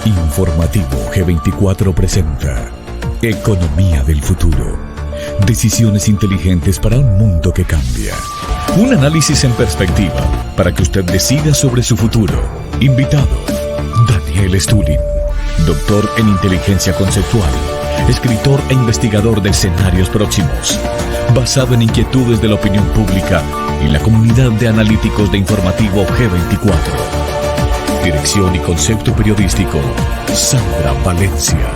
Informativo G24 presenta Economía del Futuro. Decisiones inteligentes para un mundo que cambia. Un análisis en perspectiva para que usted decida sobre su futuro. Invitado, Daniel Stulin, doctor en inteligencia conceptual, escritor e investigador de escenarios próximos, basado en inquietudes de la opinión pública y la comunidad de analíticos de Informativo G24. Dirección y concepto periodístico, Sandra Valencia.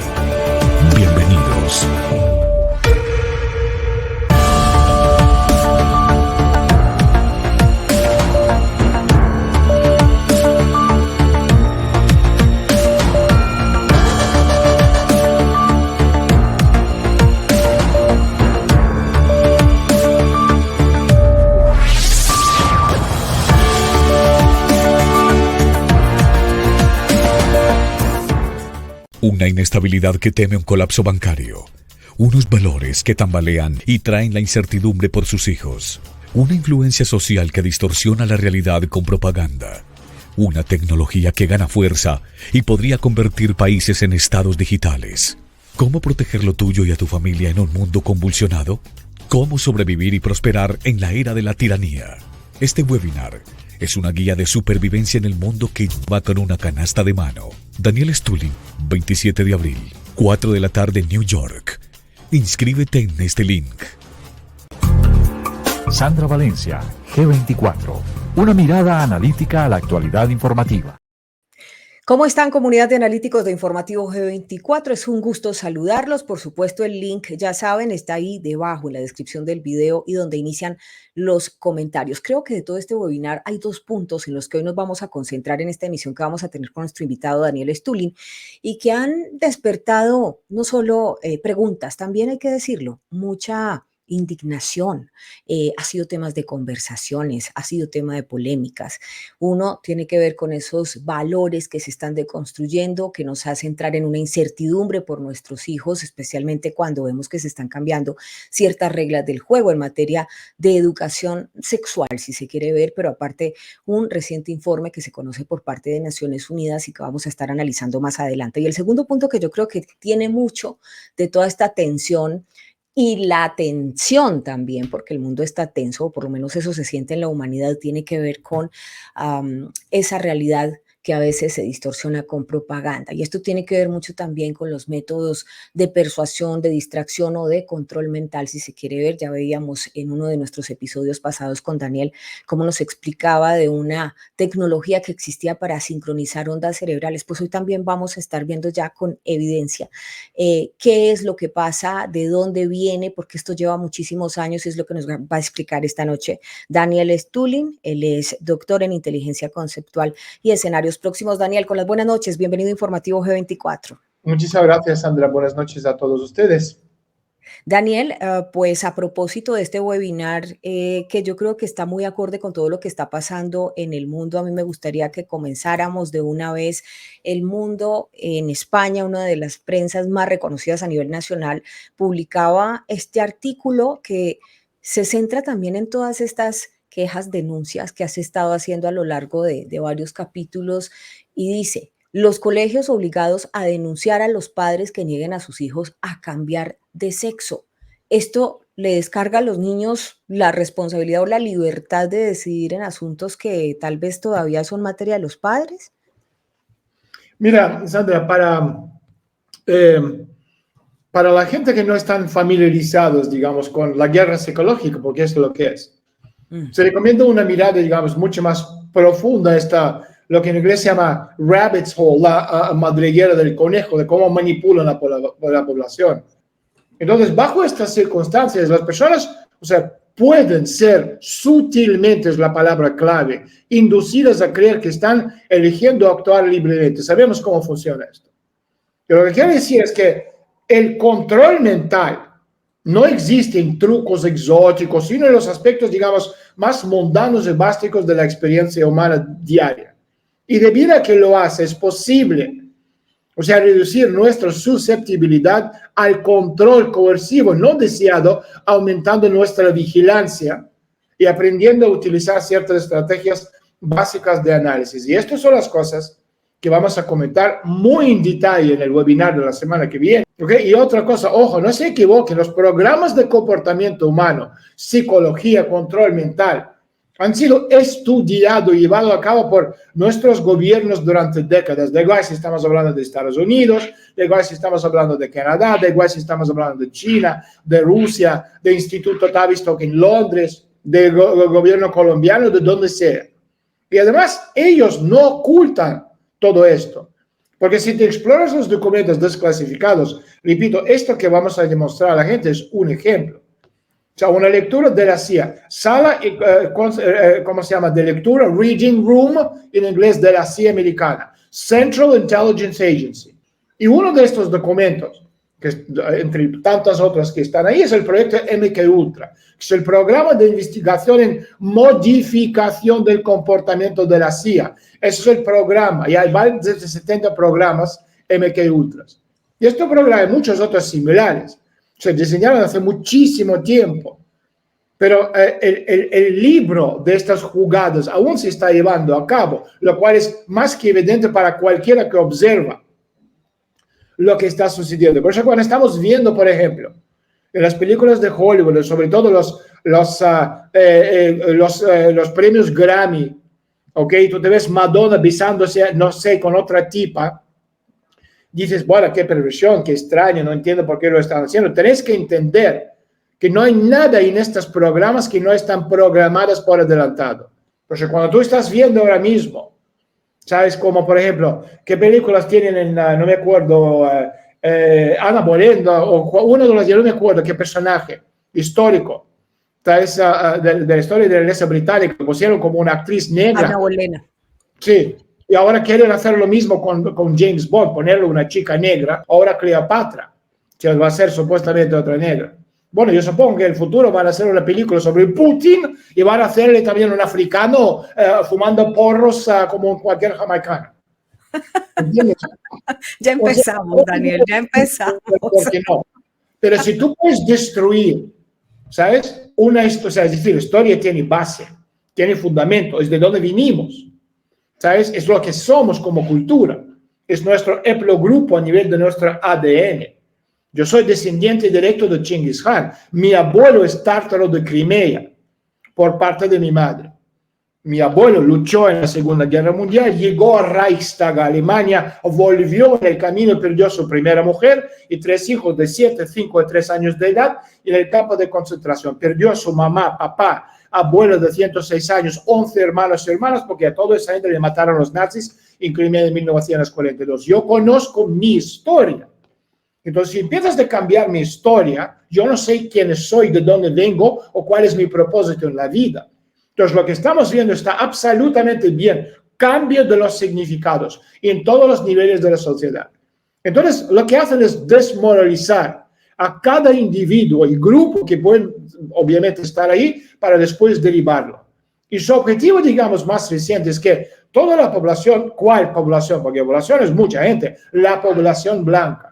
Bienvenidos. Una inestabilidad que teme un colapso bancario. Unos valores que tambalean y traen la incertidumbre por sus hijos. Una influencia social que distorsiona la realidad con propaganda. Una tecnología que gana fuerza y podría convertir países en estados digitales. ¿Cómo proteger lo tuyo y a tu familia en un mundo convulsionado? ¿Cómo sobrevivir y prosperar en la era de la tiranía? Este webinar es una guía de supervivencia en el mundo que va con una canasta de mano. Daniel Stulin, 27 de abril, 4 de la tarde, New York. Inscríbete en este link. Sandra Valencia, G24. Una mirada analítica a la actualidad informativa. ¿Cómo están, comunidad de analíticos de Informativo G24? Es un gusto saludarlos. Por supuesto, el link, ya saben, está ahí debajo en la descripción del video y donde inician los comentarios. Creo que de todo este webinar hay dos puntos en los que hoy nos vamos a concentrar en esta emisión que vamos a tener con nuestro invitado Daniel Stulin y que han despertado no solo preguntas, también hay que decirlo, mucha indignación, ha sido temas de conversaciones, ha sido tema de polémicas. Uno tiene que ver con esos valores que se están deconstruyendo, que nos hace entrar en una incertidumbre por nuestros hijos, especialmente cuando vemos que se están cambiando ciertas reglas del juego en materia de educación sexual, si se quiere ver, pero aparte un reciente informe que se conoce por parte de Naciones Unidas y que vamos a estar analizando más adelante. Y el segundo punto que yo creo que tiene mucho de toda esta tensión y la tensión también, porque el mundo está tenso, o por lo menos eso se siente en la humanidad, tiene que ver con esa realidad que a veces se distorsiona con propaganda. Y esto tiene que ver mucho también con los métodos de persuasión, de distracción o de control mental, si se quiere ver. Ya veíamos en uno de nuestros episodios pasados con Daniel cómo nos explicaba de una tecnología que existía para sincronizar ondas cerebrales. Pues hoy también vamos a estar viendo ya con evidencia qué es lo que pasa, de dónde viene, porque esto lleva muchísimos años, es lo que nos va a explicar esta noche Daniel Stulin. Él es doctor en inteligencia conceptual y escenarios próximos. Daniel, con las buenas noches, bienvenido a Informativo G24. Muchísimas gracias, Sandra. Buenas noches a todos ustedes. Daniel, pues a propósito de este webinar, que yo creo que está muy acorde con todo lo que está pasando en el mundo, a mí me gustaría que comenzáramos de una vez. El Mundo en España, una de las prensas más reconocidas a nivel nacional, publicaba este artículo que se centra también en todas estas quejas, denuncias que has estado haciendo a lo largo de varios capítulos y dice: los colegios obligados a denunciar a los padres que nieguen a sus hijos a cambiar de sexo. ¿Esto le descarga a los niños la responsabilidad o la libertad de decidir en asuntos que tal vez todavía son materia de los padres? Mira, Sandra, para la gente que no están familiarizados, digamos, con la guerra psicológica, porque es lo que es, se recomienda una mirada, digamos, mucho más profunda, lo que en inglés se llama rabbit's hole, la madriguera del conejo, de cómo manipulan a la población. Entonces, bajo estas circunstancias, las personas, pueden ser sutilmente, es la palabra clave, inducidas a creer que están eligiendo actuar libremente. Sabemos cómo funciona esto. Pero lo que quiero decir es que el control mental no existe en trucos exóticos, sino en los aspectos, digamos, más mundanos y básicos de la experiencia humana diaria. Y debido a que lo hace, es posible, reducir nuestra susceptibilidad al control coercivo no deseado, aumentando nuestra vigilancia y aprendiendo a utilizar ciertas estrategias básicas de análisis. Y estas son las cosas que vamos a comentar muy en detalle en el webinar de la semana que viene. ¿Okay? Y otra cosa, ojo, no se equivoquen, los programas de comportamiento humano, psicología, control mental, han sido estudiados y llevados a cabo por nuestros gobiernos durante décadas. Da igual si estamos hablando de Estados Unidos, da igual si estamos hablando de Canadá, da igual si estamos hablando de China, de Rusia, del Instituto Tavistock en Londres, del gobierno colombiano, de donde sea. Y además, ellos no ocultan todo esto. Porque si te exploras los documentos desclasificados, repito, esto que vamos a demostrar a la gente es un ejemplo. O sea, una lectura de la CIA, sala, ¿cómo se llama? De lectura, reading room, en inglés, de la CIA americana, Central Intelligence Agency. Y uno de estos documentos, que entre tantas otras que están ahí, es el proyecto MKUltra, que es el programa de investigación en modificación del comportamiento de la CIA. Ese es el programa, y hay más de 70 programas MKUltras. Y este programa y muchos otros similares se diseñaron hace muchísimo tiempo, pero el libro de estas jugadas aún se está llevando a cabo, lo cual es más que evidente para cualquiera que observa lo que está sucediendo. Por eso cuando estamos viendo, por ejemplo, en las películas de Hollywood, sobre todo los premios Grammy, ¿ok? Tú te ves Madonna besándose, no sé, con otra tipa, dices, bueno, qué perversión, qué extraño, no entiendo por qué lo están haciendo. Tenés que entender que no hay nada en estos programas que no están programados por adelantado. Porque cuando tú estás viendo ahora mismo, ¿sabes? Como, por ejemplo, ¿qué películas tienen en, no me acuerdo, Ana Bolena, o uno de los, yo no me acuerdo qué personaje histórico, ¿sabes? De la historia de la iglesia británica, que pusieron como una actriz negra. Ana Bolena. Sí. Y ahora quieren hacer lo mismo con James Bond, ponerle una chica negra, ahora Cleopatra, que va a ser supuestamente otra negra. Bueno, yo supongo que en el futuro van a hacer una película sobre Putin y van a hacerle también un africano fumando porros como cualquier jamaicano. ¿Entiendes? Ya empezamos, Daniel, ya empezamos. ¿Por qué no? Pero si tú puedes destruir, ¿sabes? Una historia, o sea, es decir, la historia tiene base, tiene fundamento, es de dónde vinimos. ¿Sabes? Es lo que somos como cultura. Es nuestro haplogrupo a nivel de nuestro ADN. Yo soy descendiente directo de Chingis Khan. Mi abuelo es tártaro de Crimea por parte de mi madre. Mi abuelo luchó en la Segunda Guerra Mundial, llegó a Reichstag, a Alemania, volvió en el camino, perdió a su primera mujer y 3 hijos de 7, 5 y 3 años de edad en el campo de concentración. Perdió a su mamá, papá, abuelo de 106 años, 11 hermanos y hermanas, porque a toda esa gente le mataron los nazis en Crimea en 1942. Yo conozco mi historia. Entonces, si empiezas a cambiar mi historia, yo no sé quién soy, de dónde vengo o cuál es mi propósito en la vida. Entonces, lo que estamos viendo está absolutamente bien. Cambio de los significados en todos los niveles de la sociedad. Entonces, lo que hacen es desmoralizar a cada individuo y grupo que pueden, obviamente, estar ahí para después derivarlo. Y su objetivo, digamos, más reciente es que toda la población, ¿cuál población? Porque población es mucha gente, la población blanca.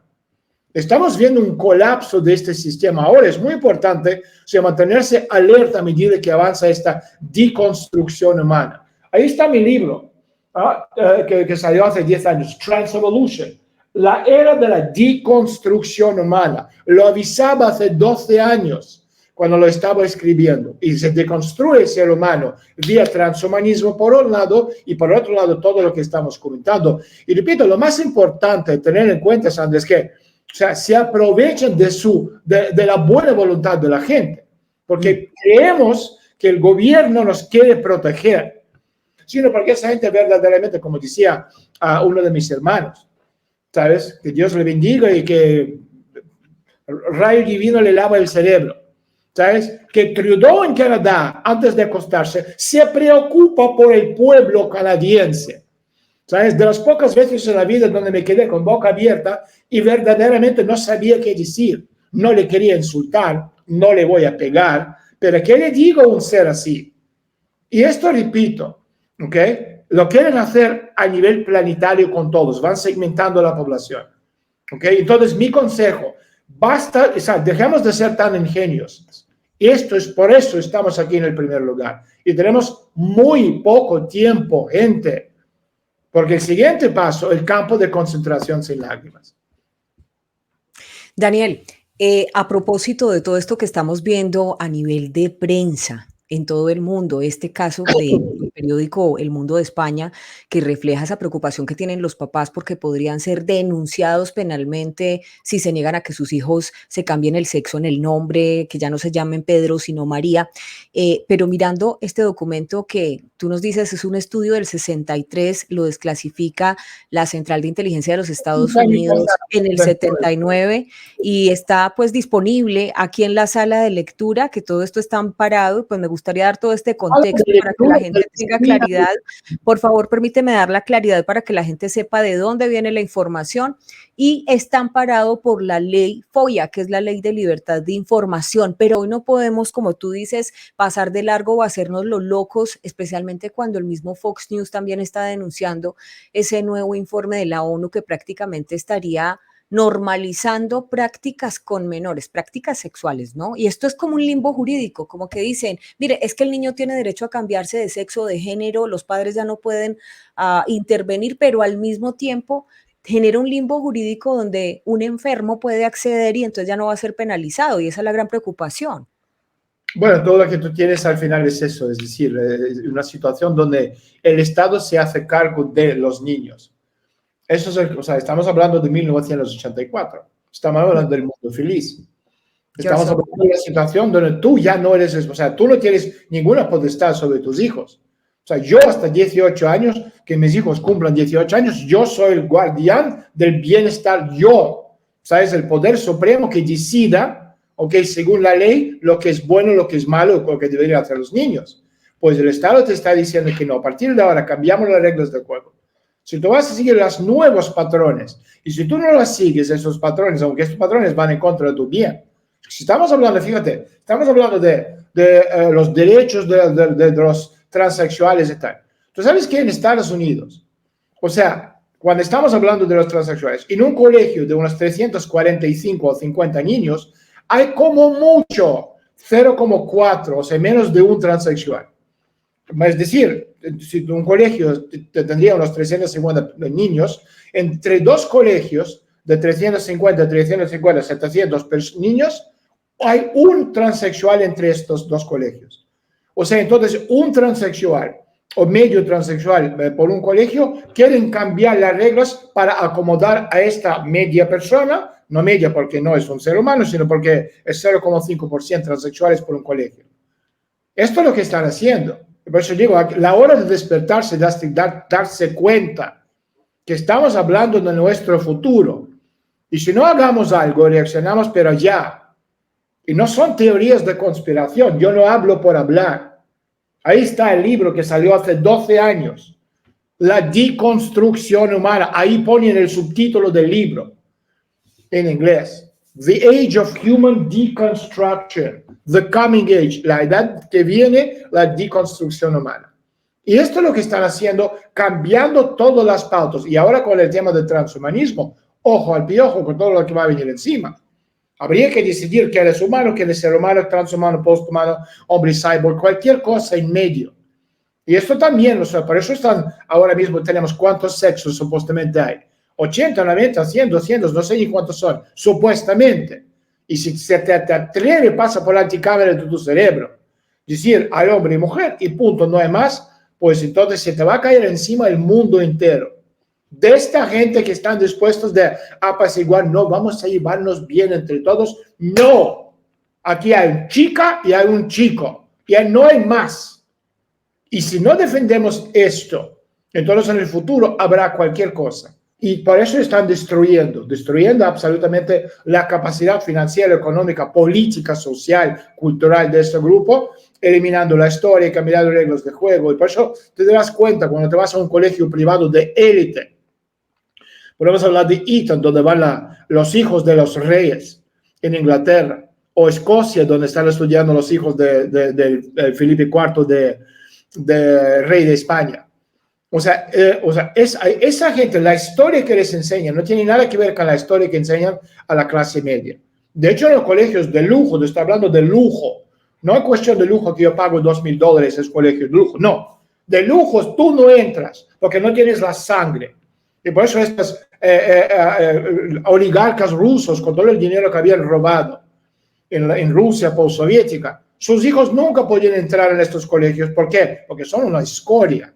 Estamos viendo un colapso de este sistema. Ahora es muy importante, o sea, mantenerse alerta a medida que avanza esta deconstrucción humana. Ahí está mi libro, que salió hace 10 años, Transevolution, la era de la deconstrucción humana. Lo avisaba hace 12 años cuando lo estaba escribiendo. Y se deconstruye el ser humano vía transhumanismo por un lado y por otro lado todo lo que estamos comentando. Y repito, lo más importante de tener en cuenta, Sandra, es que o sea, se aprovechan de la buena voluntad de la gente, porque creemos que el gobierno nos quiere proteger, sino porque esa gente verdaderamente, como decía a uno de mis hermanos, ¿sabes? Que Dios le bendiga y que rayo divino le lava el cerebro, ¿sabes? Que Trudeau en Canadá, antes de acostarse, se preocupa por el pueblo canadiense. ¿Sabes? De las pocas veces en la vida donde me quedé con boca abierta y verdaderamente no sabía qué decir. No le quería insultar, no le voy a pegar, pero ¿qué le digo a un ser así? Y esto repito, ¿ok? Lo quieren hacer a nivel planetario con todos, van segmentando la población, ¿ok? Entonces mi consejo, basta, o sea, dejemos de ser tan ingeniosos. Esto es, por eso estamos aquí en el primer lugar. Y tenemos muy poco tiempo, gente. Porque el siguiente paso, el campo de concentración sin lágrimas. Daniel, a propósito de todo esto que estamos viendo a nivel de prensa en todo el mundo, este caso del periódico El Mundo de España, que refleja esa preocupación que tienen los papás porque podrían ser denunciados penalmente si se niegan a que sus hijos se cambien el sexo en el nombre, que ya no se llamen Pedro, sino María. Pero mirando este documento que tú nos dices es un estudio del 63, lo desclasifica la Central de Inteligencia de los Estados Unidos en el 79 y está pues disponible aquí en la sala de lectura, que todo esto está amparado, pues me gustaría dar todo este contexto para que la gente tenga claridad. Por favor, permíteme dar la claridad para que la gente sepa de dónde viene la información y está amparado por la ley FOIA, que es la Ley de Libertad de Información, pero hoy no podemos, como tú dices, pasar de largo o hacernos los locos, especialmente cuando el mismo Fox News también está denunciando ese nuevo informe de la ONU que prácticamente estaría normalizando prácticas con menores, prácticas sexuales, ¿no? Y esto es como un limbo jurídico, como que dicen, mire, es que el niño tiene derecho a cambiarse de sexo, de género, los padres ya no pueden intervenir, pero al mismo tiempo genera un limbo jurídico donde un enfermo puede acceder y entonces ya no va a ser penalizado, y esa es la gran preocupación. Bueno, todo lo que tú tienes al final es eso, es decir, una situación donde el Estado se hace cargo de los niños. Eso es, o sea, estamos hablando de 1984, estamos hablando del mundo feliz. Estamos hablando de una situación donde tú ya no eres, o sea, tú no tienes ninguna potestad sobre tus hijos. O sea, yo hasta 18 años, que mis hijos cumplan 18 años, yo soy el guardián del bienestar, yo. O sea, es el poder supremo que decida, ok, según la ley, lo que es bueno, lo que es malo, lo que deberían hacer los niños. Pues el Estado te está diciendo que no, a partir de ahora cambiamos las reglas del juego. Si tú vas a seguir los nuevos patrones, y si tú no las sigues, esos patrones, aunque estos patrones van en contra de tu bien. Si estamos hablando, fíjate, estamos hablando de los derechos de los transexuales y tal. Tú sabes que en Estados Unidos, o sea, cuando estamos hablando de los transexuales, en un colegio de unos 345 o 50 niños, hay como mucho 0,4, o sea, menos de un transexual. Es decir, si un colegio tendría unos 350 niños, entre dos colegios de 350, 700 niños, hay un transexual entre estos dos colegios. O sea, entonces un transexual o medio transexual por un colegio quieren cambiar las reglas para acomodar a esta media persona, no media porque no es un ser humano, sino porque es 0,5% transexuales por un colegio. Esto es lo que están haciendo. Por eso digo, la hora de despertarse, darse cuenta que estamos hablando de nuestro futuro. Y si no hagamos algo, reaccionamos, pero ya. Y no son teorías de conspiración, yo no hablo por hablar. Ahí está el libro que salió hace 12 años, La deconstrucción humana. Ahí ponen el subtítulo del libro en inglés. The Age of Human Deconstruction, The Coming Age, la edad que viene, la deconstrucción humana. Y esto es lo que están haciendo, cambiando todas las pautas. Y ahora con el tema del transhumanismo, ojo al piojo con todo lo que va a venir encima. Habría que decidir qué eres humano, qué eres ser humano, transhumano, posthumano, hombre cyborg, cualquier cosa en medio. Y esto también, o sea, por eso están, ahora mismo tenemos cuántos sexos supuestamente hay. 80, 90, 100, 200, no sé ni cuántos son, supuestamente. Y si se te atreve, pasa por la anticámara de tu cerebro. Decir al hombre y mujer, y punto, no hay más, pues entonces se te va a caer encima el mundo entero. De esta gente que están dispuestos de apaciguar, no, vamos a llevarnos bien entre todos. No, aquí hay una chica y hay un chico, y no hay más. Y si no defendemos esto, entonces en el futuro habrá cualquier cosa. Y por eso están destruyendo absolutamente la capacidad financiera, económica, política, social, cultural de este grupo, eliminando la historia, cambiando reglas de juego. Y por eso te das cuenta cuando te vas a un colegio privado de élite. Podemos hablar de Eton, donde van los hijos de los reyes en Inglaterra, o Escocia, donde están estudiando los hijos de Felipe IV, de rey de España. O sea, esa gente, la historia que les enseñan no tiene nada que ver con la historia que enseñan a la clase media. De hecho, en los colegios de lujo, estoy hablando de lujo, no es cuestión de lujo que yo pago $2,000 en colegios de lujo, no. De lujos tú no entras porque no tienes la sangre. Y por eso estos oligarcas rusos, con todo el dinero que habían robado en Rusia postsoviética, sus hijos nunca podían entrar en estos colegios. ¿Por qué? Porque son una escoria,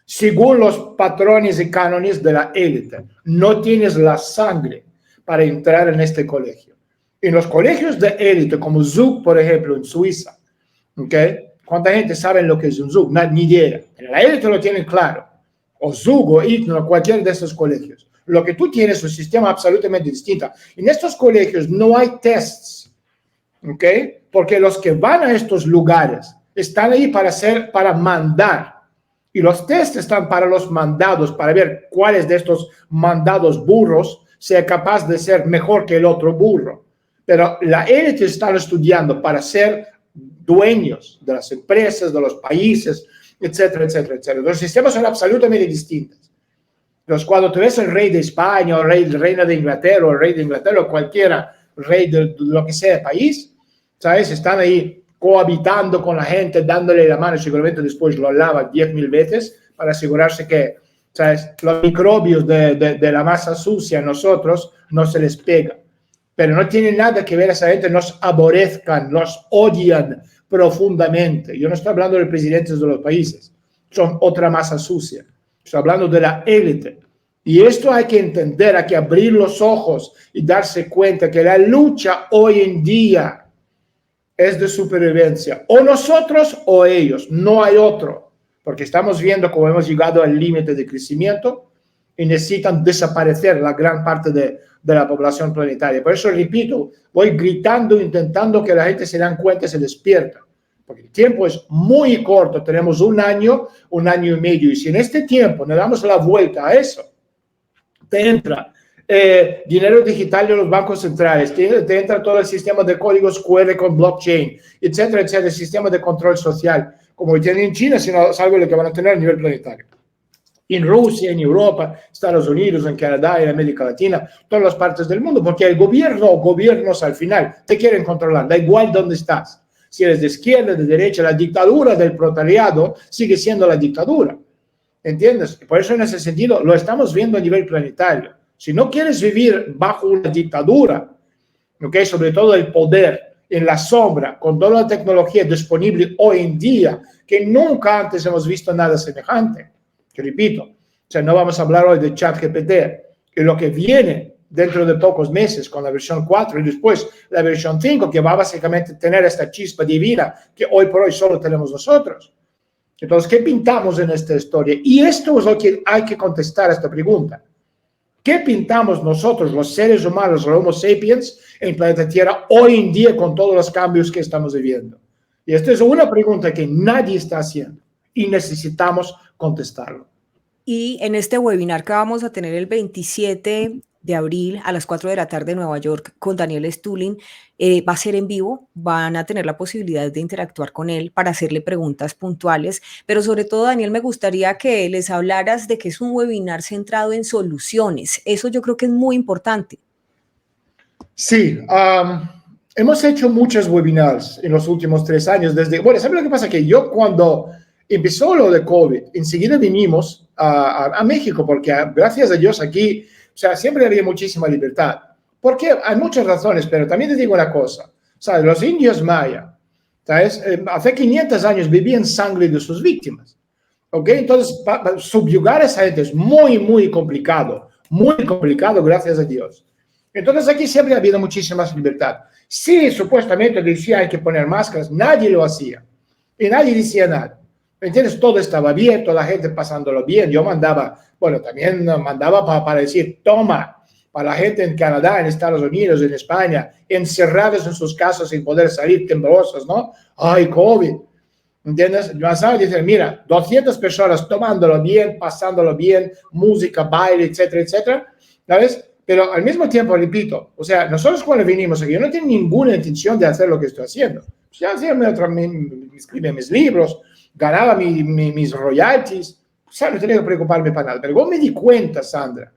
según los patrones y cánones de la élite. No tienes la sangre para entrar en este colegio. En los colegios de élite, como Zug, por ejemplo, en Suiza, ¿okay? ¿Cuánta gente sabe lo que es un Zug? Ni idea. En la élite lo tienen claro. O Zug, o ITNO, o cualquier de estos colegios. Lo que tú tienes es un sistema absolutamente distinto. En estos colegios no hay tests, ¿ok? Porque los que van a estos lugares están ahí para mandar. Y los tests están para los mandados, para ver cuáles de estos mandados burros sea capaz de ser mejor que el otro burro. Pero la élite está estudiando para ser dueños de las empresas, de los países, etcétera, etcétera, etcétera. Los sistemas son absolutamente distintos. Entonces, cuando tú ves el rey de España, o el reina de Inglaterra, o el rey de Inglaterra, o cualquiera rey de lo que sea país, ¿sabes? Están ahí cohabitando con la gente, dándole la mano, seguramente después lo lavan 10.000 veces para asegurarse que, ¿sabes? Los microbios de la masa sucia a nosotros no se les pega. Pero no tiene nada que ver, esa gente nos aborrezcan, nos odian profundamente. Yo no estoy hablando de presidentes de los países, son otra masa sucia. Estoy hablando de la élite. Y esto hay que entender, hay que abrir los ojos y darse cuenta que la lucha hoy en día es de supervivencia. O nosotros o ellos, no hay otro. Porque estamos viendo cómo hemos llegado al límite de crecimiento y necesitan desaparecer la gran parte de la población planetaria. Por eso, repito, voy gritando, intentando que la gente se den cuenta y se despierta. Porque el tiempo es muy corto, tenemos un año y medio. Y si en este tiempo le damos la vuelta a eso, te entra dinero digital de los bancos centrales, te entra todo el sistema de códigos QR con blockchain, etcétera, etcétera, el sistema de control social, como tienen en China, sino es algo lo que van a tener a nivel planetario. En Rusia, en Europa, Estados Unidos, en Canadá, en América Latina, todas las partes del mundo, porque el gobierno o gobiernos al final te quieren controlar, da igual dónde estás. Si eres de izquierda, de derecha, la dictadura del proletariado sigue siendo la dictadura. ¿Entiendes? Por eso en ese sentido lo estamos viendo a nivel planetario. Si no quieres vivir bajo una dictadura, ¿okay? Sobre todo el poder en la sombra, con toda la tecnología disponible hoy en día, que nunca antes hemos visto nada semejante. Que repito, o sea, no vamos a hablar hoy de ChatGPT, que lo que viene dentro de pocos meses con la versión 4 y después la versión 5, que va básicamente a tener esta chispa divina que hoy por hoy solo tenemos nosotros. Entonces, ¿qué pintamos en esta historia? Y esto es lo que hay que contestar a esta pregunta. ¿Qué pintamos nosotros, los seres humanos, los Homo sapiens, en el planeta Tierra hoy en día con todos los cambios que estamos viviendo? Y esta es una pregunta que nadie está haciendo y necesitamos contestarlo. Y en este webinar que vamos a tener el 27 de abril a las 4 de la tarde en Nueva York con Daniel Stulin, va a ser en vivo, van a tener la posibilidad de interactuar con él para hacerle preguntas puntuales, pero sobre todo, Daniel, me gustaría que les hablaras de que es un webinar centrado en soluciones. Eso yo creo que es muy importante. Sí, hemos hecho muchos webinars en los últimos 3 años. Bueno, ¿sabes lo que pasa? Que yo cuando empezó lo de COVID, enseguida vinimos a México, porque gracias a Dios aquí, o sea, siempre había muchísima libertad. Porque hay muchas razones, pero también te digo una cosa. ¿Sabes? Los indios maya, ¿sabes? Hace 500 años vivían sangre de sus víctimas. ¿Ok? Entonces, subyugar a esa gente es muy, muy complicado, gracias a Dios. Entonces, aquí siempre ha habido muchísima más libertad. Sí, supuestamente decía hay que poner máscaras, nadie lo hacía. Y nadie decía nada. ¿Entiendes? Todo estaba bien, toda la gente pasándolo bien. Yo mandaba, bueno, también mandaba para decir, toma, para la gente en Canadá, en Estados Unidos, en España, encerrados en sus casas sin poder salir, temblorosos, ¿no? ¡Ay, COVID! ¿Entiendes? Yo estaba diciendo, mira, 200 personas tomándolo bien, pasándolo bien, música, baile, etcétera, etcétera, ¿sabes? Pero al mismo tiempo, repito, o sea, nosotros cuando vinimos aquí, yo no tengo ninguna intención de hacer lo que estoy haciendo. Ya escribía mis libros, ganaba mis royalties, o sea, no tenía que preocuparme para nada. Pero luego me di cuenta, Sandra,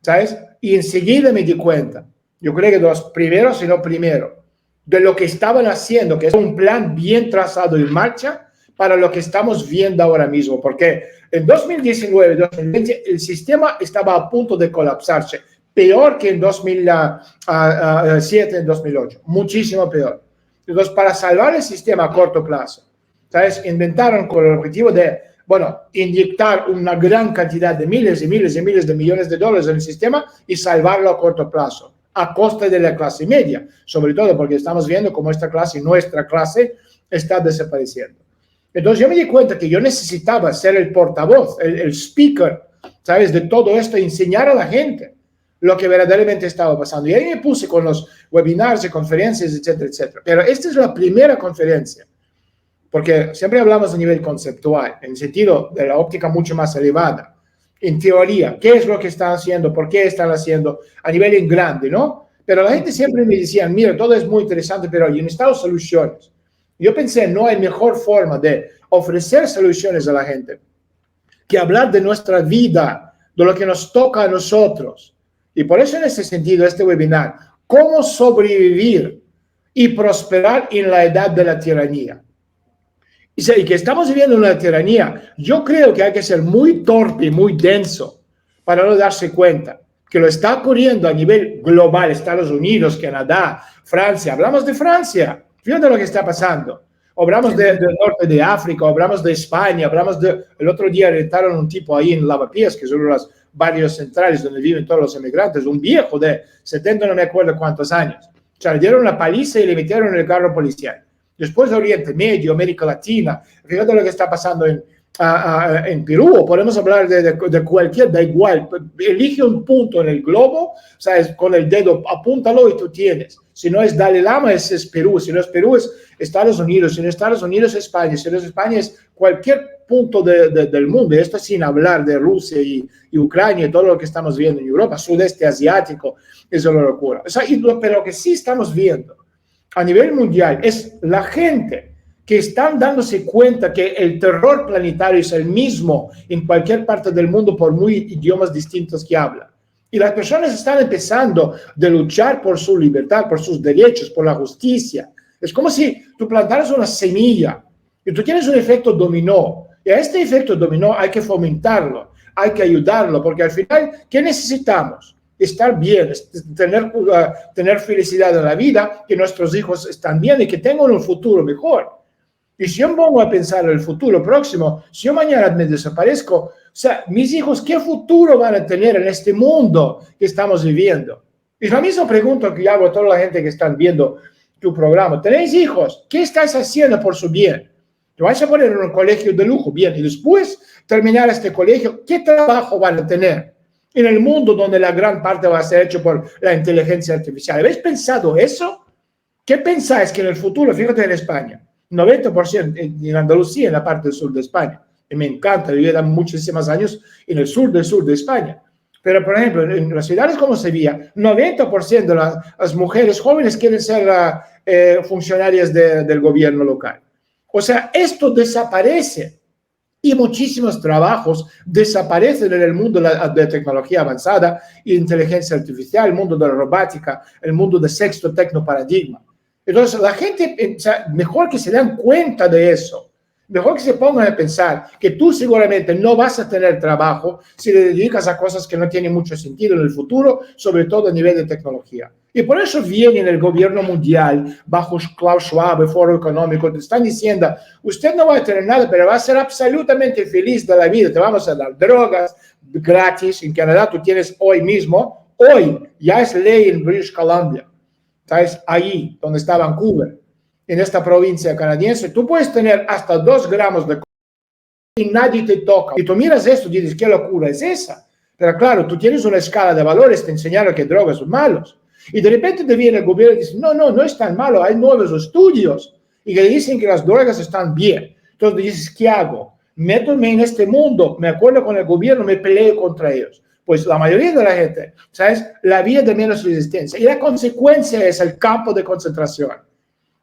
¿sabes? Y enseguida me di cuenta, yo creo que de los primeros, si no primero, de lo que estaban haciendo, que es un plan bien trazado en marcha para lo que estamos viendo ahora mismo, porque en 2019, 2020, el sistema estaba a punto de colapsarse, peor que en 2007, en 2008, muchísimo peor. Entonces, para salvar el sistema a corto plazo, ¿sabes? Inventaron con el objetivo de, bueno, inyectar una gran cantidad de miles y miles y miles de millones de dólares en el sistema y salvarlo a corto plazo, a costa de la clase media, sobre todo porque estamos viendo cómo esta clase, nuestra clase, está desapareciendo. Entonces yo me di cuenta que yo necesitaba ser el portavoz, el speaker, ¿sabes? De todo esto, enseñar a la gente lo que verdaderamente estaba pasando. Y ahí me puse con los webinars y conferencias, etcétera, etcétera. Pero esta es la primera conferencia, porque siempre hablamos a nivel conceptual, en sentido de la óptica mucho más elevada. En teoría, ¿qué es lo que están haciendo? ¿Por qué están haciendo? A nivel en grande, ¿no? Pero la gente siempre me decía, mira, todo es muy interesante, pero yo necesito soluciones. Yo pensé, no hay mejor forma de ofrecer soluciones a la gente que hablar de nuestra vida, de lo que nos toca a nosotros. Y por eso en ese sentido, este webinar, cómo sobrevivir y prosperar en la edad de la tiranía. Y que estamos viviendo una tiranía, yo creo que hay que ser muy torpe y muy denso para no darse cuenta que lo está ocurriendo a nivel global, Estados Unidos, Canadá, Francia. Hablamos de Francia, fíjate lo que está pasando. Hablamos del norte de África, hablamos de España, hablamos de... El otro día arrestaron un tipo ahí en Lavapiés, que es uno de los barrios centrales donde viven todos los emigrantes, un viejo de 70, no me acuerdo cuántos años. O sea, le dieron una paliza y le metieron en el carro policial. Después de Oriente Medio, América Latina, fíjate lo que está pasando en Perú, o podemos hablar de cualquier, da igual, elige un punto en el globo, ¿sabes? Con el dedo, apúntalo y tú tienes. Si no es Dalai Lama, es Perú, si no es Perú, es Estados Unidos, si no es Estados Unidos, es España, si no es España, es cualquier punto del mundo, esto sin hablar de Rusia y Ucrania y todo lo que estamos viendo en Europa, sudeste asiático, es una locura. O sea, pero lo que sí estamos viendo a nivel mundial es la gente que están dándose cuenta que el terror planetario es el mismo en cualquier parte del mundo por muy idiomas distintos que hablan. Y las personas están empezando a luchar por su libertad, por sus derechos, por la justicia. Es como si tú plantaras una semilla y tú tienes un efecto dominó. Y a este efecto dominó hay que fomentarlo, hay que ayudarlo, porque al final, ¿qué necesitamos? Estar bien, tener felicidad en la vida, que nuestros hijos están bien y que tengan un futuro mejor. Y si yo me pongo a pensar en el futuro próximo, si yo mañana me desaparezco, o sea, mis hijos, ¿qué futuro van a tener en este mundo que estamos viviendo? Y la misma pregunta que yo hago a toda la gente que están viendo tu programa. ¿Tenéis hijos? ¿Qué estás haciendo por su bien? ¿Te vas a poner en un colegio de lujo? Bien. Y después terminar este colegio, ¿qué trabajo van a tener en el mundo donde la gran parte va a ser hecho por la inteligencia artificial? ¿Habéis pensado eso? ¿Qué pensáis que en el futuro, fíjate en España, 90% en Andalucía, en la parte del sur de España, y me encanta, viví muchísimos años en el sur de España, pero por ejemplo, en las ciudades como Sevilla, 90% de las mujeres jóvenes quieren ser funcionarias del gobierno local. O sea, esto desaparece. Y muchísimos trabajos desaparecen en el mundo de tecnología avanzada, inteligencia artificial, el mundo de la robótica, el mundo del sexto tecnoparadigma. Entonces, la gente, o sea, mejor que se den cuenta de eso, mejor que se pongan a pensar que tú seguramente no vas a tener trabajo si te dedicas a cosas que no tienen mucho sentido en el futuro, sobre todo a nivel de tecnología. Y por eso viene en el gobierno mundial, bajo Klaus Schwab, el Foro Económico, te están diciendo, usted no va a tener nada, pero va a ser absolutamente feliz de la vida, te vamos a dar drogas gratis. En Canadá tú tienes hoy mismo, hoy ya es ley en British Columbia, ¿sabes? Ahí donde está Vancouver, en esta provincia canadiense, tú puedes tener hasta 2 gramos de y nadie te toca. Y tú miras esto y dices, ¿qué locura es esa? Pero claro, tú tienes una escala de valores, te enseñaron que drogas son malos. Y de repente te viene el gobierno y dice, no es tan malo, hay nuevos estudios y que dicen que las drogas están bien. Entonces dices, ¿qué hago? Métome en este mundo, me acuerdo con el gobierno, me peleo contra ellos. Pues la mayoría de la gente, ¿sabes? La vía de menos resistencia. Y la consecuencia es el campo de concentración.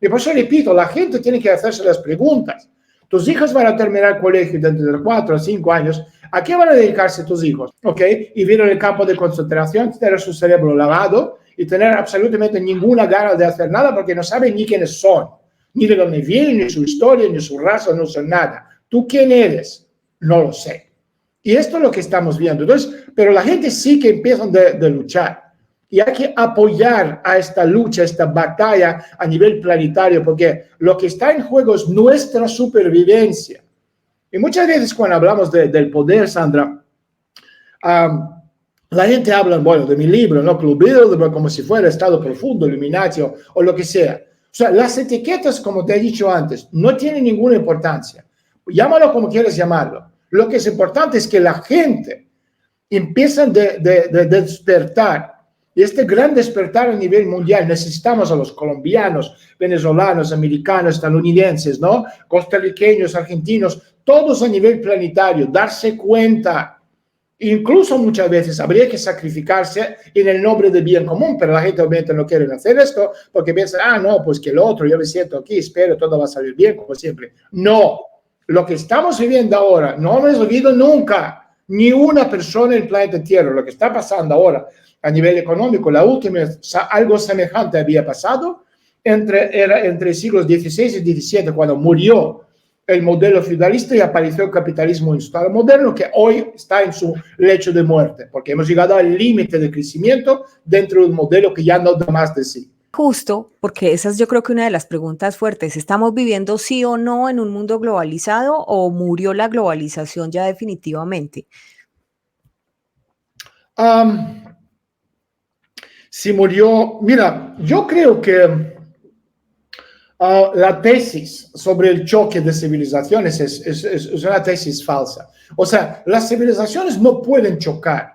Y por eso repito, la gente tiene que hacerse las preguntas. Tus hijos van a terminar el colegio dentro de 4 o 5 años. ¿A qué van a dedicarse tus hijos? ¿Ok? Y vivir en el campo de concentración, tener su cerebro lavado y tener absolutamente ninguna gana de hacer nada porque no saben ni quiénes son. Ni de dónde viene, ni su historia, ni su raza, no sé nada. ¿Tú quién eres? No lo sé. Y esto es lo que estamos viendo. Entonces, pero la gente sí que empieza de luchar. Y hay que apoyar a esta lucha, esta batalla a nivel planetario, porque lo que está en juego es nuestra supervivencia. Y muchas veces cuando hablamos del poder, Sandra, la gente habla, bueno, de mi libro, ¿no? Club Bilderberg, como si fuera Estado Profundo, Illuminati o lo que sea. O sea, las etiquetas, como te he dicho antes, no tienen ninguna importancia. Llámalo como quieras llamarlo. Lo que es importante es que la gente empieza de despertar. Y este gran despertar a nivel mundial, necesitamos a los colombianos, venezolanos, americanos, estadounidenses, ¿no? Costarriqueños, argentinos, todos a nivel planetario, darse cuenta. Incluso muchas veces habría que sacrificarse en el nombre del bien común, pero la gente obviamente no quiere hacer esto porque piensa, no, pues que el otro, yo me siento aquí, espero, todo va a salir bien, como siempre. No, lo que estamos viviendo ahora, no hemos vivido nunca, ni una persona en el planeta Tierra. Lo que está pasando ahora a nivel económico, la última vez algo semejante había pasado entre siglos XVI y XVII, cuando murió el modelo feudalista y apareció el capitalismo industrial moderno, que hoy está en su lecho de muerte, porque hemos llegado al límite de crecimiento dentro de un modelo que ya no da más de sí. Justo, porque esa es yo creo que una de las preguntas fuertes. ¿Estamos viviendo sí o no en un mundo globalizado o murió la globalización ya definitivamente? Si murió, mira, yo creo que la tesis sobre el choque de civilizaciones es una tesis falsa. O sea, las civilizaciones no pueden chocar.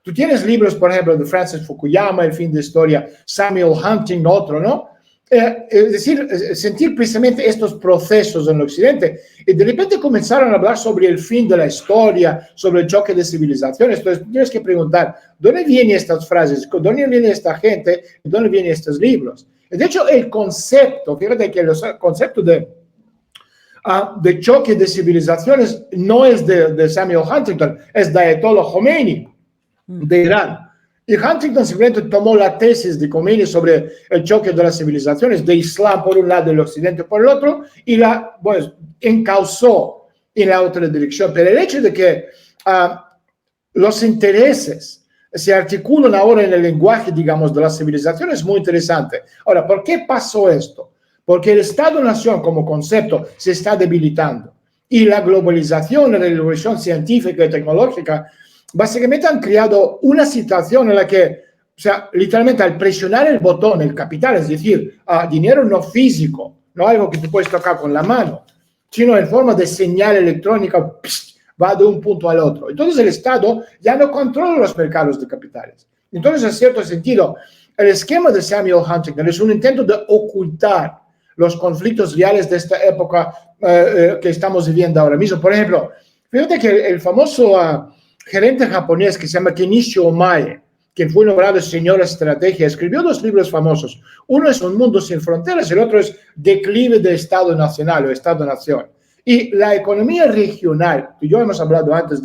Tú tienes libros, por ejemplo, de Francis Fukuyama, El fin de historia, Samuel Huntington, otro, ¿no? Es decir, sentir precisamente estos procesos en el occidente. Y de repente comenzaron a hablar sobre el fin de la historia, sobre el choque de civilizaciones. Entonces, tienes que preguntar, ¿dónde vienen estas frases? ¿Dónde viene esta gente? ¿Dónde vienen estos libros? De hecho, el concepto, fíjate que el concepto de choque de civilizaciones no es de Samuel Huntington, es de Ayatollah Khomeini, de Irán. Y Huntington simplemente tomó la tesis de Khomeini sobre el choque de las civilizaciones, de Islam por un lado y el Occidente por el otro, y la encauzó en la otra dirección. Pero el hecho de que los intereses se articulan ahora en el lenguaje, digamos, de las civilizaciones es muy interesante. Ahora, ¿por qué pasó esto? Porque el Estado-Nación como concepto se está debilitando. Y la globalización, la revolución científica y tecnológica, básicamente han creado una situación en la que, o sea, literalmente al presionar el botón, el capital, es decir, dinero no físico, no algo que tú puedes tocar con la mano, sino en forma de señal electrónica, va de un punto al otro. Entonces el Estado ya no controla los mercados de capitales. Entonces, en cierto sentido, el esquema de Samuel Huntington es un intento de ocultar los conflictos reales de esta época que estamos viviendo ahora mismo. Por ejemplo, fíjate que el famoso gerente japonés que se llama Kenichiro Omae, quien fue nombrado señor estrategia, escribió dos libros famosos. Uno es Un mundo sin fronteras, el otro es Declive de Estado Nacional o Estado-Nación. Y la economía regional, que yo hemos hablado antes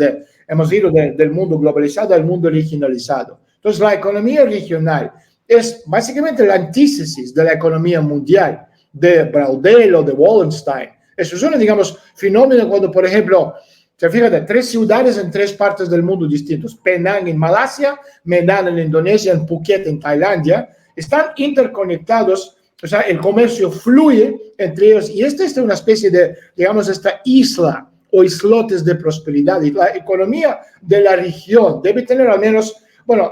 hemos ido del mundo globalizado al mundo regionalizado. Entonces, la economía regional es básicamente la antítesis de la economía mundial, de Braudel o de Wallenstein. Eso es un, digamos, fenómeno cuando, por ejemplo, fíjate, 3 ciudades en 3 partes del mundo distintos, Penang en Malasia, Medan en Indonesia, en Phuket en Tailandia, están interconectados. O sea, el comercio fluye entre ellos y esta es una especie de, digamos, esta isla o islotes de prosperidad. Y la economía de la región debe tener al menos,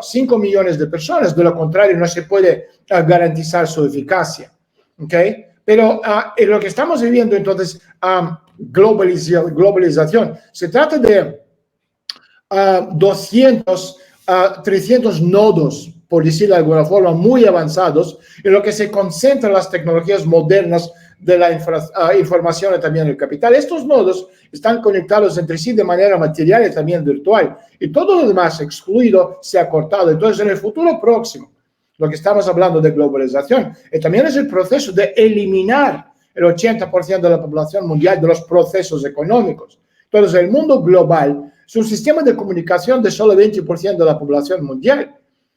5 millones de personas. De lo contrario, no se puede garantizar su eficacia. ¿Ok? Pero en lo que estamos viviendo, entonces, globalización, se trata de 200, 300 nodos, por decirlo de alguna forma, muy avanzados, en lo que se concentran las tecnologías modernas de la información y también el capital. Estos nodos están conectados entre sí de manera material y también virtual, y todo lo demás excluido se ha cortado. Entonces, en el futuro próximo, lo que estamos hablando de globalización, también es el proceso de eliminar el 80% de la población mundial de los procesos económicos. Entonces, el mundo global es un sistema de comunicación de solo 20% de la población mundial.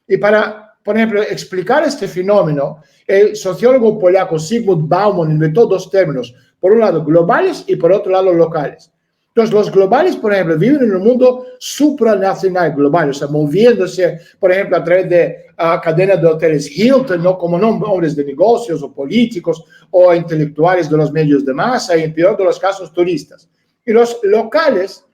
Y para por ejemplo, explicar este fenómeno, el sociólogo polaco Zygmunt Bauman inventó dos términos, por un lado globales y por otro lado locales. Entonces, los globales, por ejemplo, viven en un mundo supranacional global, o sea, moviéndose, por ejemplo, a través de cadenas de hoteles Hilton, ¿no? Como hombres de negocios o políticos o intelectuales de los medios de masa y, en peor de los casos, turistas. Y los locales,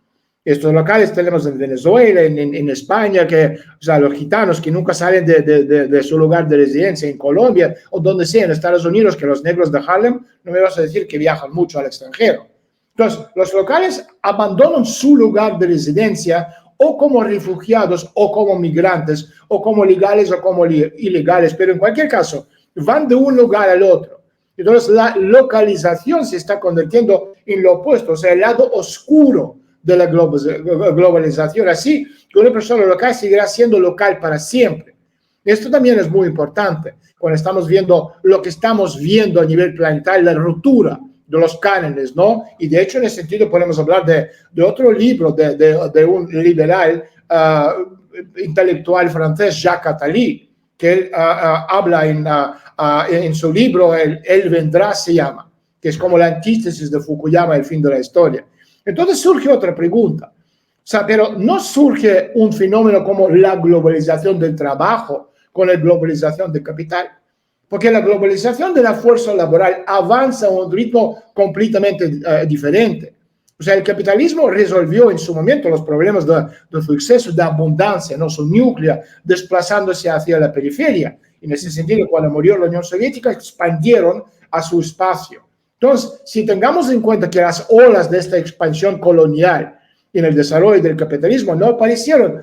estos locales tenemos en Venezuela, en España, o sea, los gitanos que nunca salen de su lugar de residencia, en Colombia o donde sea, en Estados Unidos, que los negros de Harlem, no me vas a decir que viajan mucho al extranjero. Entonces, los locales abandonan su lugar de residencia o como refugiados o como migrantes o como legales o como ilegales, pero en cualquier caso, van de un lugar al otro. Entonces, la localización se está convirtiendo en lo opuesto, o sea, el lado oscuro de la globalización. Así que una persona local seguirá siendo local para siempre. Esto también es muy importante cuando estamos viendo lo que estamos viendo a nivel planetario, la ruptura de los cánones, ¿no? Y de hecho, en ese sentido, podemos hablar de otro libro de un liberal intelectual francés, Jacques Attali, que él habla en su libro, Él vendrá, se llama, que es como la antítesis de Fukuyama, el fin de la historia. Entonces surge otra pregunta. O sea, pero no surge un fenómeno como la globalización del trabajo con la globalización del capital, porque la globalización de la fuerza laboral avanza a un ritmo completamente diferente. O sea, el capitalismo resolvió en su momento los problemas de su exceso de abundancia, ¿no? Su núcleo, desplazándose hacia la periferia. En ese sentido, cuando murió la Unión Soviética, expandieron a su espacio. Entonces, si tengamos en cuenta que las olas de esta expansión colonial en el desarrollo del capitalismo no aparecieron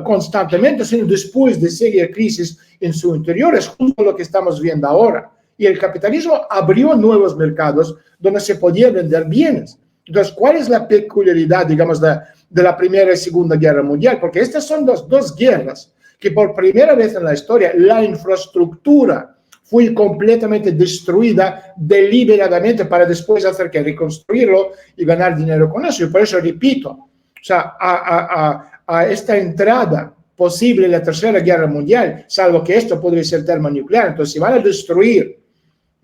constantemente, sino después de serie de crisis en su interior, es justo lo que estamos viendo ahora. Y el capitalismo abrió nuevos mercados donde se podían vender bienes. Entonces, ¿cuál es la peculiaridad, digamos, de la Primera y Segunda Guerra Mundial? Porque estas son dos guerras que por primera vez en la historia la infraestructura fue completamente destruida deliberadamente para después hacer que reconstruirlo y ganar dinero con eso. Y por eso repito, o sea, a esta entrada posible en la Tercera Guerra Mundial, salvo que esto podría ser termonuclear, entonces si van a destruir,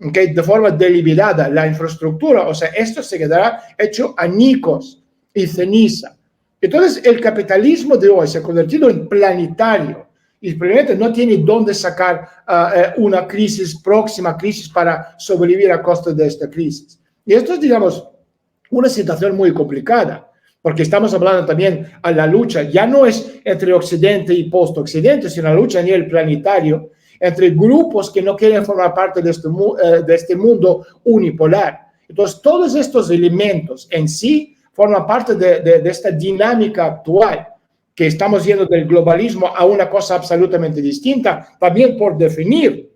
¿okay?, de forma deliberada la infraestructura, o sea, esto se quedará hecho añicos y ceniza. Entonces el capitalismo de hoy se ha convertido en planetario, y probablemente no tiene dónde sacar una próxima crisis para sobrevivir a costa de esta crisis. Y esto es, digamos, una situación muy complicada, porque estamos hablando también a la lucha, ya no es entre Occidente y post-Occidente, sino la lucha a nivel planetario, entre grupos que no quieren formar parte de este mundo unipolar. Entonces, todos estos elementos en sí forman parte de esta dinámica actual, que estamos yendo del globalismo a una cosa absolutamente distinta, también por definir,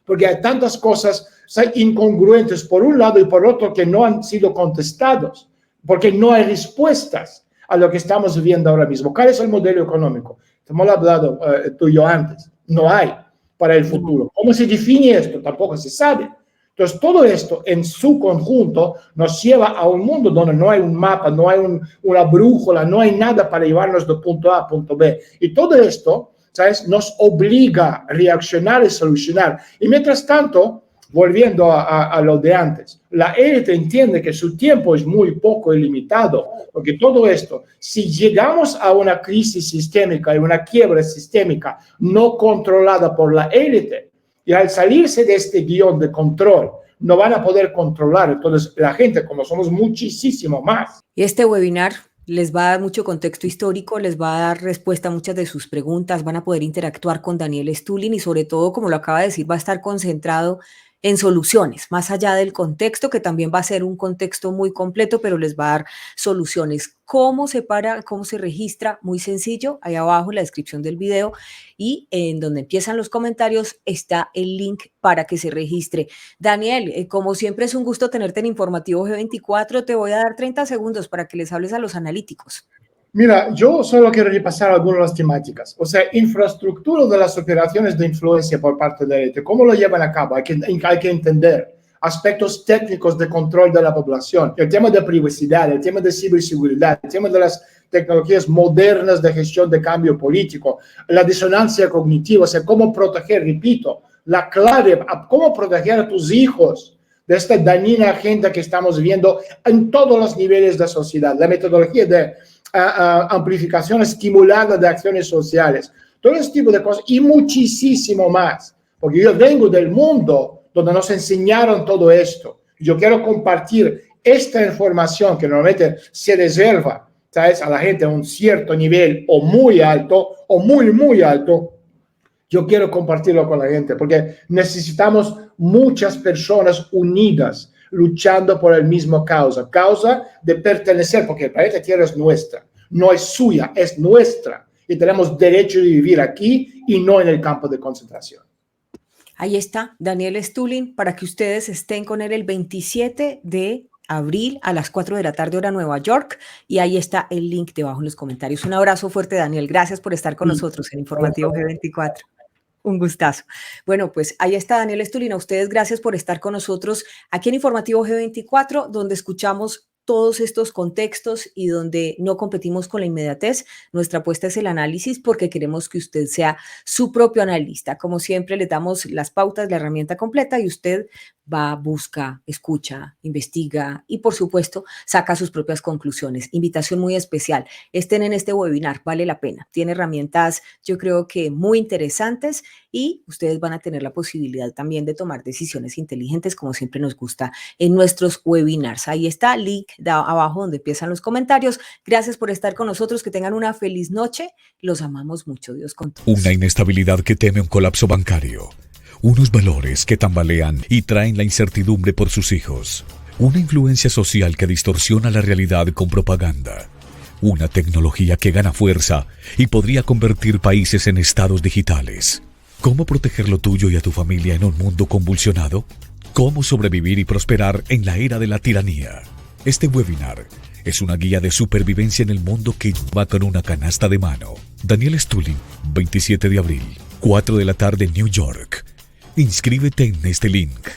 porque hay tantas cosas incongruentes por un lado y por otro que no han sido contestados, porque no hay respuestas a lo que estamos viviendo ahora mismo. ¿Cuál es el modelo económico? Hemos hablado tú y yo antes. No hay para el futuro. ¿Cómo se define esto? Tampoco se sabe. Entonces, todo esto en su conjunto nos lleva a un mundo donde no hay un mapa, no hay una brújula, no hay nada para llevarnos de punto A a punto B. Y todo esto, ¿sabes?, nos obliga a reaccionar y solucionar. Y mientras tanto, volviendo a lo de antes, la élite entiende que su tiempo es muy poco y limitado, porque todo esto, si llegamos a una crisis sistémica y una quiebra sistémica no controlada por la élite, y al salirse de este guión de control, no van a poder controlar. Entonces, la gente, como somos muchísimo más. Y este webinar les va a dar mucho contexto histórico, les va a dar respuesta a muchas de sus preguntas, van a poder interactuar con Daniel Stulin y sobre todo, como lo acaba de decir, va a estar concentrado en soluciones, más allá del contexto, que también va a ser un contexto muy completo, pero les va a dar soluciones. ¿Cómo se registra? Muy sencillo, ahí abajo en la descripción del video y en donde empiezan los comentarios está el link para que se registre. Daniel, como siempre es un gusto tenerte en Informativo G24, te voy a dar 30 segundos para que les hables a los analíticos. Mira, yo solo quiero repasar algunas de las temáticas. O sea, infraestructura de las operaciones de influencia por parte de la élite. ¿Cómo lo llevan a cabo? Hay que entender. aspectos técnicos de control de la población, el tema de privacidad, el tema de ciberseguridad, el tema de las tecnologías modernas de gestión de cambio político, la disonancia cognitiva, o sea, cómo proteger, repito, la clave, cómo proteger a tus hijos de esta dañina agenda que estamos viendo en todos los niveles de sociedad, la metodología de amplificación estimulada de acciones sociales, todo ese tipo de cosas y muchísimo más, porque yo vengo del mundo donde nos enseñaron todo esto. Yo quiero compartir esta información que normalmente se reserva, ¿sabes?, a la gente a un cierto nivel o muy alto o muy, muy alto. Yo quiero compartirlo con la gente porque necesitamos muchas personas unidas luchando por el mismo causa de pertenecer, porque el planeta Tierra es nuestra, no es suya, es nuestra y tenemos derecho de vivir aquí y no en el campo de concentración. Ahí está Daniel Stulin para que ustedes estén con él el 27 de abril a las 4 de la tarde hora Nueva York y ahí está el link debajo en los comentarios. Un abrazo fuerte, Daniel. Gracias por estar con nosotros en Informativo G24. Un gustazo. Bueno, pues ahí está Daniel Stulin. A ustedes gracias por estar con nosotros aquí en Informativo G24, donde escuchamos todos estos contextos y donde no competimos con la inmediatez. Nuestra apuesta es el análisis porque queremos que usted sea su propio analista. Como siempre, le damos las pautas, la herramienta completa y usted va, busca, escucha, investiga y, por supuesto, saca sus propias conclusiones. Invitación muy especial. Estén en este webinar, vale la pena. Tiene herramientas, yo creo que muy interesantes y ustedes van a tener la posibilidad también de tomar decisiones inteligentes, como siempre nos gusta en nuestros webinars. Ahí está el link de abajo donde empiezan los comentarios. Gracias por estar con nosotros. Que tengan una feliz noche. Los amamos mucho. Dios con todos. Una inestabilidad que teme un colapso bancario. Unos valores que tambalean y traen la incertidumbre por sus hijos. Una influencia social que distorsiona la realidad con propaganda. Una tecnología que gana fuerza y podría convertir países en estados digitales. ¿Cómo proteger lo tuyo y a tu familia en un mundo convulsionado? ¿Cómo sobrevivir y prosperar en la era de la tiranía? Este webinar es una guía de supervivencia en el mundo que va con una canasta de mano. Daniel Stulin, 27 de abril, 4 de la tarde, New York. Inscríbete en este link.